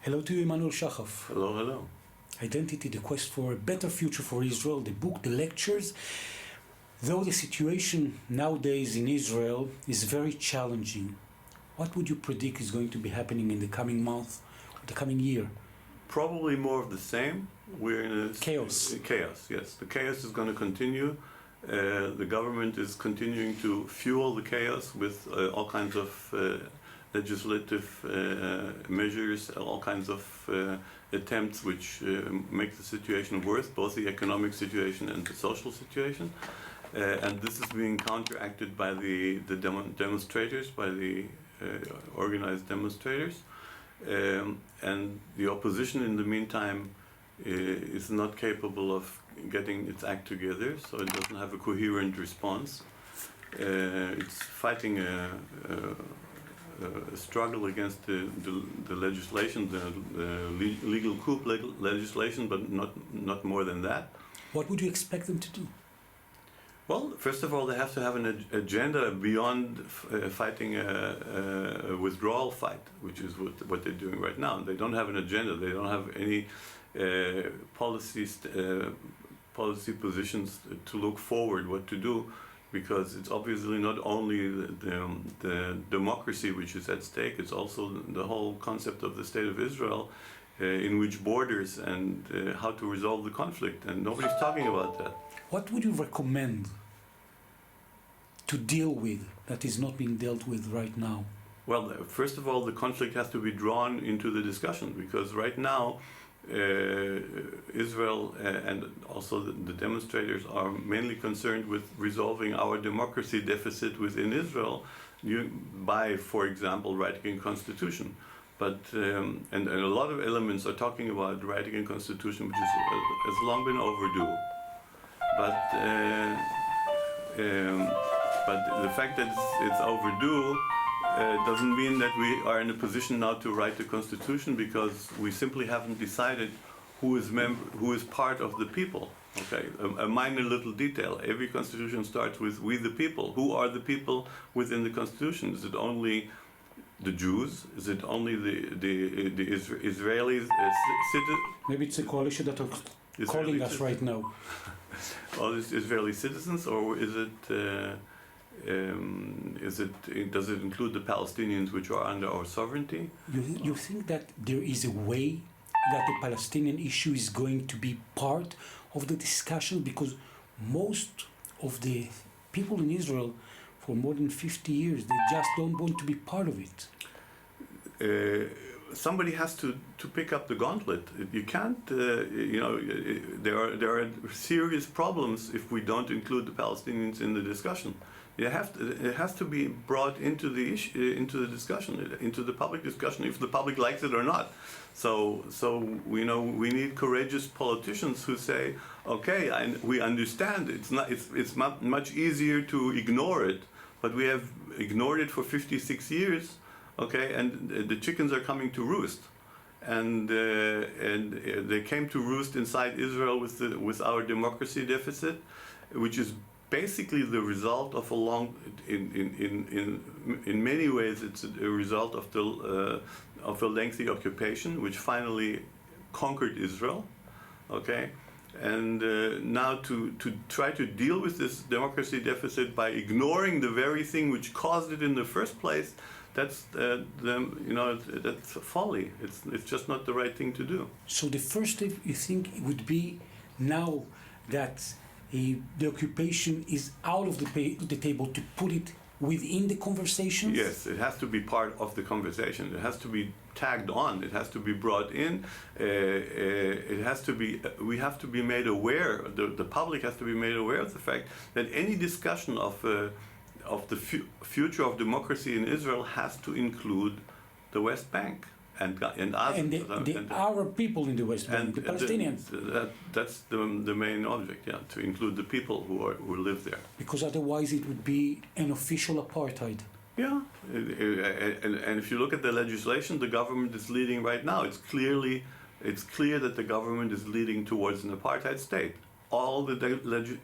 Hello to you, Emmanuel Shachaf. Hello, hello. Identity, the quest for a better future for Israel, the book, the lectures. Though the situation nowadays in Israel is very challenging, what would you predict is going to be happening in the coming month, or the coming year? Probably more of the same. We're in a Chaos. Chaos, yes. The chaos is going to continue. The government is continuing to fuel the chaos with all kinds of legislative measures, all kinds of attempts which make the situation worse, both the economic situation and the social situation. And this is being counteracted by the demonstrators, by the organized demonstrators. And the opposition in the meantime is not capable of getting its act together, so it doesn't have a coherent response. It's fighting a struggle against the legislation, the legal coup legislation, but not more than that. What would you expect them to do? Well, first of all, they have to have an agenda beyond fighting a withdrawal fight, which is what they're doing right now. They don't have an agenda. They don't have any policy positions to look forward what to do, because it's obviously not only the democracy which is at stake, it's also the whole concept of the State of Israel, in which borders and how to resolve the conflict, and nobody's talking about that. What would you recommend to deal with that is not being dealt with right now? Well, first of all, the conflict has to be drawn into the discussion, because right now Israel and also the demonstrators are mainly concerned with resolving our democracy deficit within Israel by, for example, writing a constitution. But and a lot of elements are talking about writing a constitution, which has long been overdue. But the fact that it's overdue doesn't mean that we are in a position now to write the constitution, because we simply haven't decided who is part of the people. Okay, a minor little detail. Every constitution starts with "we the people." Who are the people within the constitution? Is it only the Jews? Is it only the Israelis? Maybe it's a coalition that are calling us right now. All these Israeli citizens, or is it? Does it include the Palestinians, which are under our sovereignty? You think that there is a way that the Palestinian issue is going to be part of the discussion? Because most of the people in Israel, for more than 50 years, they just don't want to be part of it. Somebody has to pick up the gauntlet. You can't, there are serious problems if we don't include the Palestinians in the discussion. It has to be brought into the into the discussion, into the public discussion, if the public likes it or not. So we need courageous politicians who say, okay, we understand it's much easier to ignore it, but we have ignored it for 56 years. Okay, and the chickens are coming to roost, and they came to roost inside Israel with our democracy deficit, which is basically the result of a long, in many ways, it's a result of a lengthy occupation, which finally conquered Israel. Okay, and now to try to deal with this democracy deficit by ignoring the very thing which caused it in the first place. That's that's folly. It's just not the right thing to do. So the first step, you think, would be, now that the occupation is out of the table, to put it within the conversations? Yes, it has to be part of the conversation. It has to be tagged on. It has to be brought in. It has to be. We have to be made aware. The public has to be made aware of the fact that any discussion of the future of democracy in Israel has to include the West Bank and the Arab people in the West Bank, the Palestinians. That's the main object, yeah, to include the people who live there. Because otherwise it would be an official apartheid. Yeah, and if you look at the legislation the government is leading right now, it's clear that the government is leading towards an apartheid state.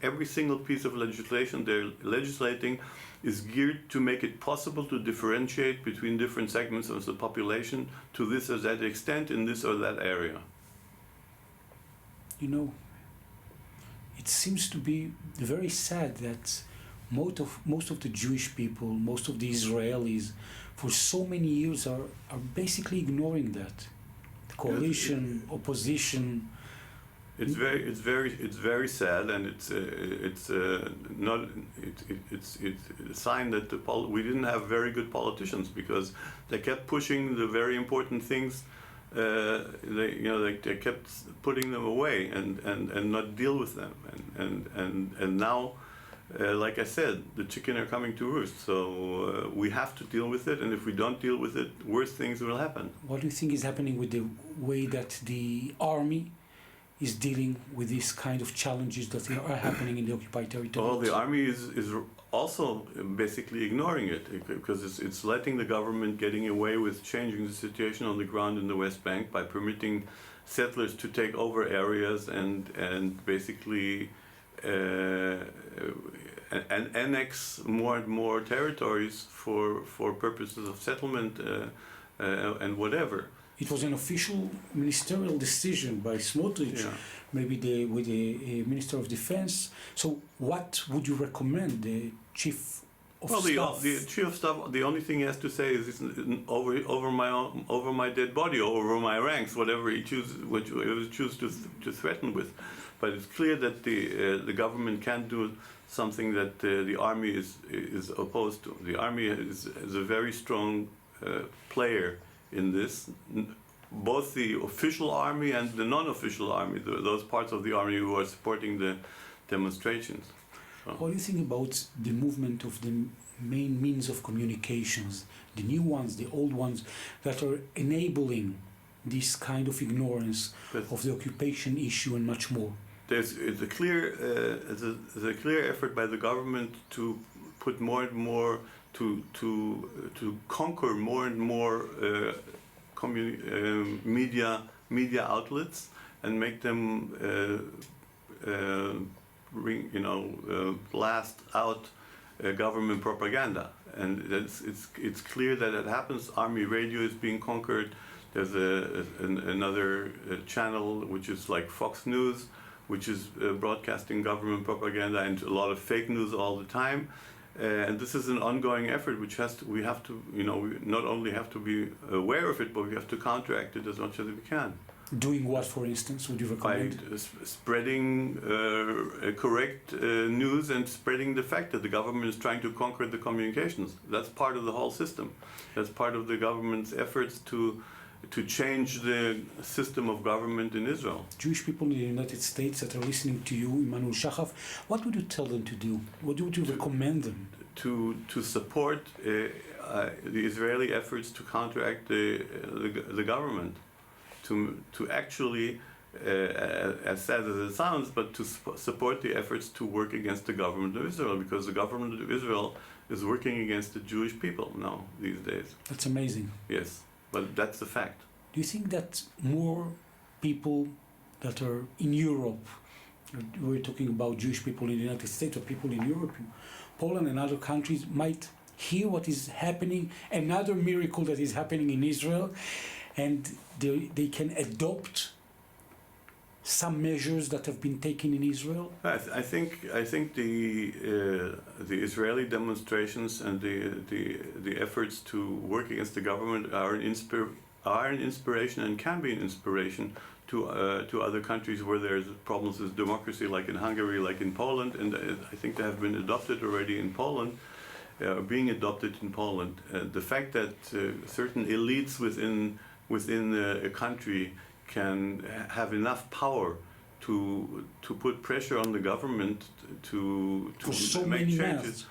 every single piece of legislation they're legislating is geared to make it possible to differentiate between different segments of the population to this or that extent in this or that area. You know, it seems to be very sad that most of the Jewish people, most of the Israelis, for so many years are basically ignoring that. The coalition, opposition. It's very sad, and it's a sign that we didn't have very good politicians, because they kept pushing the very important things. They kept putting them away and not deal with them, and now, like I said, the chicken are coming to roost. So we have to deal with it, and if we don't deal with it, worse things will happen. What do you think is happening with the way that the army is dealing with these kind of challenges that are happening in the occupied territories? Well, the army is also basically ignoring it, because it's letting the government getting away with changing the situation on the ground in the West Bank by permitting settlers to take over areas and basically and annex more and more territories for purposes of settlement and whatever. It was an official ministerial decision by Smotrich, Yeah. maybe with the Minister of Defense. So what would you recommend the Chief of Staff? The Chief of Staff, the only thing he has to say is it's over my dead body, or over my ranks, whatever he chooses to threaten with. But it's clear that the government can't do something that the army is opposed to. The army is a very strong player in this. Both the official army and the non-official army, those parts of the army who are supporting the demonstrations. So. What do you think about the movement of the main means of communications, the new ones, the old ones, that are enabling this kind of ignorance of the occupation issue and much more? There's a clear effort by the government to put more and more to conquer more and more media outlets and make them blast out government propaganda. And it's clear that it happens. Army radio is being conquered. There's another channel which is like Fox News, which is broadcasting government propaganda and a lot of fake news all the time. And this is an ongoing effort which we not only have to be aware of it, but we have to counteract it as much as we can. Doing what, for instance, would you recommend? By spreading correct news and spreading the fact that the government is trying to conquer the communications. That's part of the whole system. That's part of the government's efforts to change the system of government in Israel. Jewish people in the United States that are listening to you, Emmanuel Shachaf, what would you tell them to do? What would you recommend them? To support the Israeli efforts to counteract the government, to actually, as sad as it sounds, but to support the efforts to work against the government of Israel, because the government of Israel is working against the Jewish people now these days. That's amazing. Yes. But that's the fact. Do you think that more people that are in Europe, we're talking about Jewish people in the United States or people in Europe, Poland and other countries, might hear what is happening, another miracle that is happening in Israel, and they can adopt some measures that have been taken in Israel? I think the Israeli demonstrations and the efforts to work against the government are an inspiration and can be an inspiration to other countries where there's problems with democracy, like in Hungary, like in Poland, and I think they have been adopted already in Poland, being adopted in Poland. The fact that certain elites within a country can have enough power to put pressure on the government to make changes.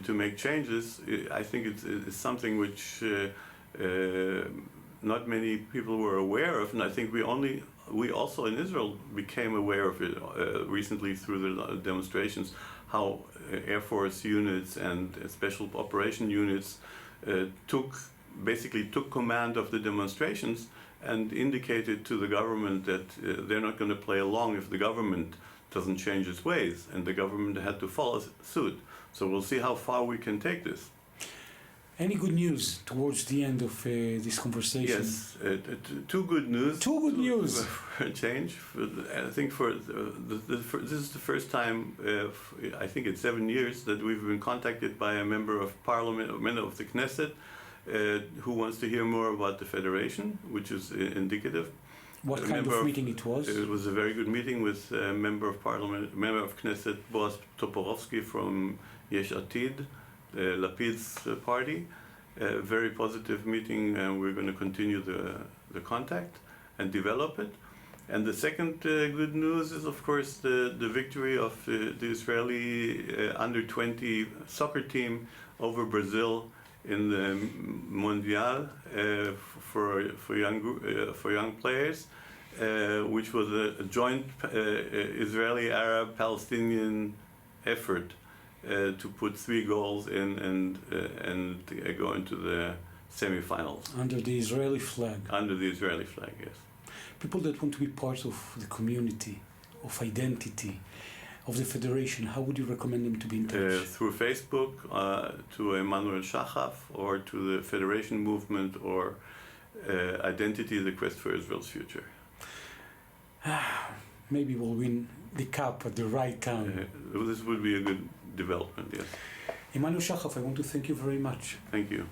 To make changes, I think it's something which not many people were aware of, and I think we also in Israel became aware of it recently through the demonstrations. How Air Force units and special operation units basically took command of the demonstrations and indicated to the government that they're not going to play along if the government doesn't change its ways, and the government had to follow suit. So we'll see how far we can take this. Any good news towards the end of this conversation? Yes, two good news. Two good news. For a change. I think this is the first time, I think it's 7 years, that we've been contacted by a member of parliament, a member of the Knesset, who wants to hear more about the federation, which is indicative. What kind of meeting it was? It was a very good meeting with a member of parliament, member of Knesset, Boaz Toporowski from Yesh Atid, Lapid's party. A very positive meeting, and we're going to continue the contact and develop it. And the second good news is, of course, the victory of the Israeli under-20 soccer team over Brazil in the Mondial for young players, which was a joint Israeli-Arab-Palestinian effort to put 3 goals in and go into the semifinals. Under the Israeli flag. Under the Israeli flag, yes. People that want to be part of the community, of identity, of the federation, how would you recommend them to be in touch? Through Facebook, to Emmanuel Shachaf, or to the Federation Movement, or Identity, the Quest for Israel's Future. Maybe we'll win the cup at the right time. This would be a good development, yes. Emmanuel Shachaf, I want to thank you very much. Thank you.